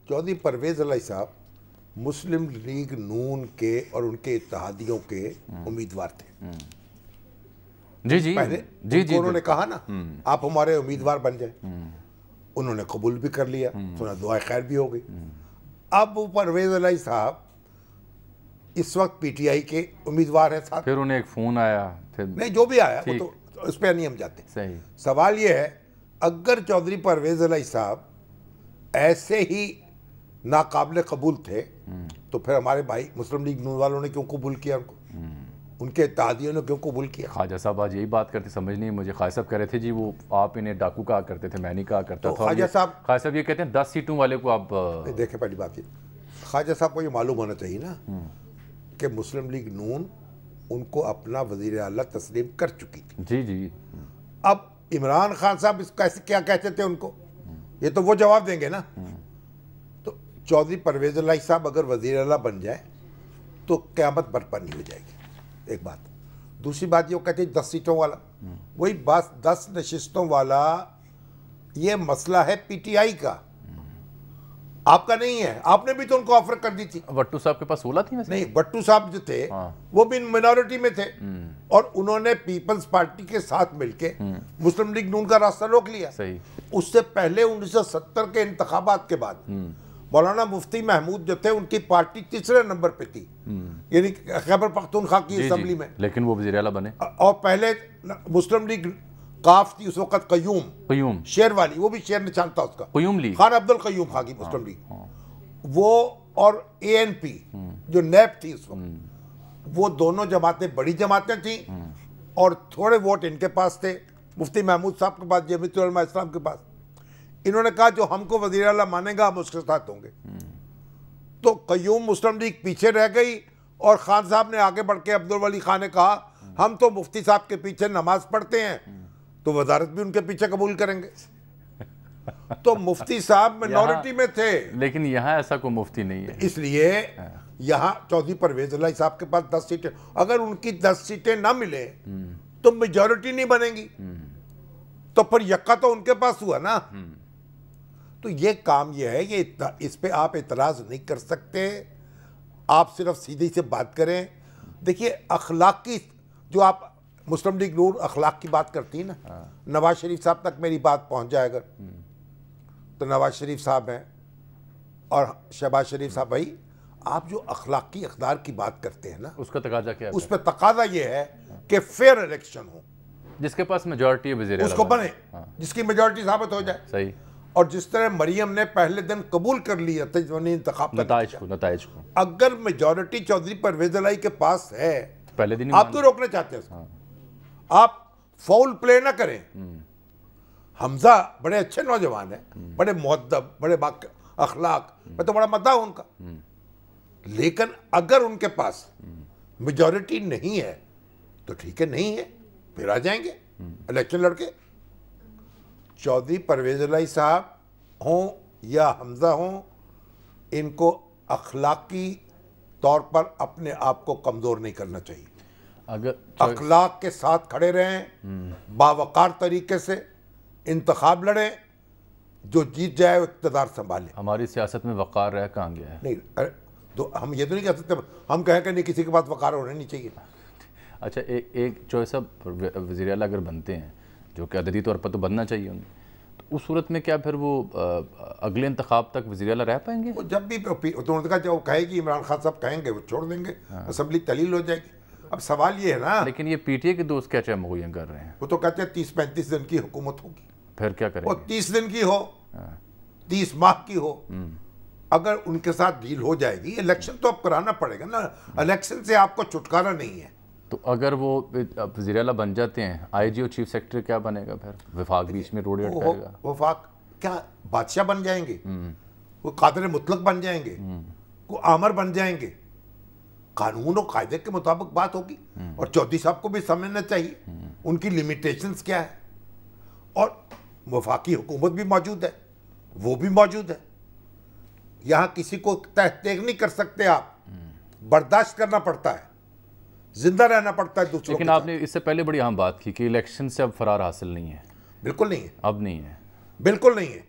चौधरी परवेज़ इलाही साहब मुस्लिम लीग नून के और उनके इत्तेहादियों के उम्मीदवार थे। जी जी पहले जी जी उन्होंने कहा ना आप हमारे उम्मीदवार बन जाए, उन्होंने कबूल भी कर लिया, सुना दुआ खैर भी हो गई। अब वो परवेज़ इलाही साहब इस वक्त पीटीआई के उम्मीदवार हैं साथ। फिर उन्हें एक फ़ोन आया, फिर नहीं जो भी आया वो तो उस पर नहीं हम जाते। सही। सवाल ये है अगर चौधरी परवेज़ इलाही साहब ऐसे ही नाकाबिले कबूल थे तो फिर हमारे भाई मुस्लिम लीग नून वालों ने क्यों कबूल किया उनको, उनके इत्तेहादियों ने क्यों कबूल किया? ख्वाजा साहब आज यही बात करते, समझ नहीं मुझे। ख्वाजा साहब कह रहे थे जी वो आप इन्हें डाकू कहा करते थे, मैं नहीं कहा करता तो था। ख्वाजा साहब ये कहते हैं 10 सीटों वाले को आप देखें, पहली बात ये ख्वाजा साहब को ये मालूम होना चाहिए ना कि मुस्लिम लीग नून उनको अपना वज़ीर आला तस्लीम कर चुकी थी। जी जी। अब इमरान खान साहब इस कैसे क्या कहते थे उनको, ये तो वो जवाब देंगे ना। तो चौधरी परवेज़ इलाही साहब अगर वज़ीर आला बन जाए तो क़यामत बर्पा नहीं हो जाएगी, एक बात। दूसरी बात ये कहते हैं 10 सीटों वाला, वही बस 10 नशिस्तों वाला ये मसला है पीटीआई का, आपका नहीं है। आपने भी तो उनको ऑफर कर दी थी। भट्टू साहब के पास 16 थी वैसे? नहीं, भट्टू साहब जो थे वो भी मिनॉरिटी में थे और उन्होंने पीपल्स पार्टी के साथ मिलके मुस्लिम लीग नून का रास्ता रोक लिया। सही। उससे पहले 1970 के इंतखाबात के बाद मौलाना मुफ्ती महमूद जो थे उनकी पार्टी तीसरे नंबर पे थी, यानी खैबर पख्तूनख्वा की असेंबली में, लेकिन वो वज़ीर आला बने। और पहले मुस्लिम लीग काफ थी उस वक्त, कयूम शेर वाली, वो भी शेर निशान था उसका, कयूम लीग, खान अब्दुल कयूम खां की मुस्लिम लीग, वो और एएनपी जो नैब थी उस वक्त, वो दोनों जमातें बड़ी जमातें थी और थोड़े वोट इनके पास थे, मुफ्ती महमूद साहब के पास, जमीयतुल उलमा इस्लाम के पास। इन्होंने कहा जो हमको वज़ीर आला मानेगा हम उसके साथ होंगे। तो कयूम मुस्लिम लीग पीछे रह गई और खान साहब ने आगे बढ़ के, अब्दुल वली खान ने कहा हम तो मुफ्ती साहब के पीछे नमाज पढ़ते हैं तो वजारत भी उनके पीछे कबूल करेंगे। तो मुफ्ती साहब मिनॉरिटी में थे, लेकिन यहाँ ऐसा कोई मुफ्ती नहीं है, इसलिए यहाँ चौधरी परवेज़ इलाही साहब के पास 10 सीटें, अगर उनकी 10 सीटें ना मिले तो मेजॉरिटी नहीं बनेगी, तो फिर यक्का तो उनके पास हुआ ना। तो ये काम ये है, ये इस पे आप इतराज़ नहीं कर सकते, आप सिर्फ सीधी से बात करें। देखिए अखलाकी, जो आप मुस्लिम लीग नून अखलाक की बात करती है ना, नवाज शरीफ साहब तक मेरी बात पहुंच जाए अगर, तो नवाज शरीफ साहब हैं और शहबाज शरीफ साहब, भाई आप जो अखलाकी इक़्तिदार की बात करते हैं ना, उसका तकाजा क्या है? उस पर तकाजा ये है कि फेयर इलेक्शन हो, जिसके पास मेजॉरिटी है वज़ीर आला उसको बने, जिसकी मेजॉरिटी साबित हो जाए। सही। और जिस तरह मरियम ने पहले दिन कबूल कर लिया नताइज को, अगर मेजॉरिटी चौधरी परवेज़ इलाही के पास है पहले दिन आप तो रोकना चाहते हैं, आप फाउल प्ले ना करें। हमजा बड़े अच्छे नौजवान हैं, बड़े मुअद्दब, बड़े अखलाक, मैं तो बड़ा मद्दा हूं उनका, लेकिन अगर उनके पास मेजॉरिटी नहीं है तो ठीक है, नहीं है फिर आ जाएंगे इलेक्शन लड़के। चौधरी परवेज़ इलाही साहब हों या हमजा हों, इनको अखलाकी तौर पर अपने आप को कमज़ोर नहीं करना चाहिए। अगर अखलाक के साथ खड़े रहें, बावकार तरीके से इंतखाब लड़ें, जो जीत जाए वो इक़्तिदार संभाले। हमारी सियासत में वक़ार रह कहाँ गया है? नहीं, तो हम ये तो नहीं कह सकते, हम कहें कि नहीं किसी के पास वक़ार होना नहीं चाहिए। अच्छा, एक चॉइस अब वज़ीर आला अगर बनते हैं, जो कि अददी तौर पर तो बनना चाहिए उन्हें, तो उस सूरत में क्या फिर वो अगले इंतखाब तक वज़ीर आला रह पाएंगे? वो जब भी तो उन्होंने कहा जब कहेगी इमरान खान साहब कहेंगे वो छोड़ देंगे, असम्बली तलील हो जाएगी। अब सवाल ये है ना, लेकिन ये पीटीए के दोस्त क्या चाहे मुहैया कर रहे हैं, वो तो कहते हैं 30-35 दिन की हुकूमत होगी, फिर क्या करेंगे? वो 30 दिन की हो, 30 माह की हो, अगर उनके साथ डील हो जाएगी, इलेक्शन तो अब कराना पड़ेगा ना, इलेक्शन से आपको छुटकारा नहीं है। तो अगर वो वज़ीर आला बन जाते हैं, आईजी और चीफ सेक्रेटरी क्या बनेगा फिर? वफाक बीच में रोड करेगा? वफाक क्या बादशाह बन जाएंगे, वो कादिर मुतलक बन जाएंगे, वो आमर बन जाएंगे, कानून और कायदे के मुताबिक बात होगी। और चौधरी साहब को भी समझना चाहिए उनकी लिमिटेशंस क्या है, और वफाकी हुकूमत भी मौजूद है, वो भी मौजूद है, यहाँ किसी को तहकीक नहीं कर सकते आप, बर्दाश्त करना पड़ता है, जिंदा रहना पड़ता है दूसरों। लेकिन आपने इससे पहले बड़ी अहम बात की कि इलेक्शन से अब फरार हासिल नहीं है। बिल्कुल नहीं है, अब नहीं है, बिल्कुल नहीं है।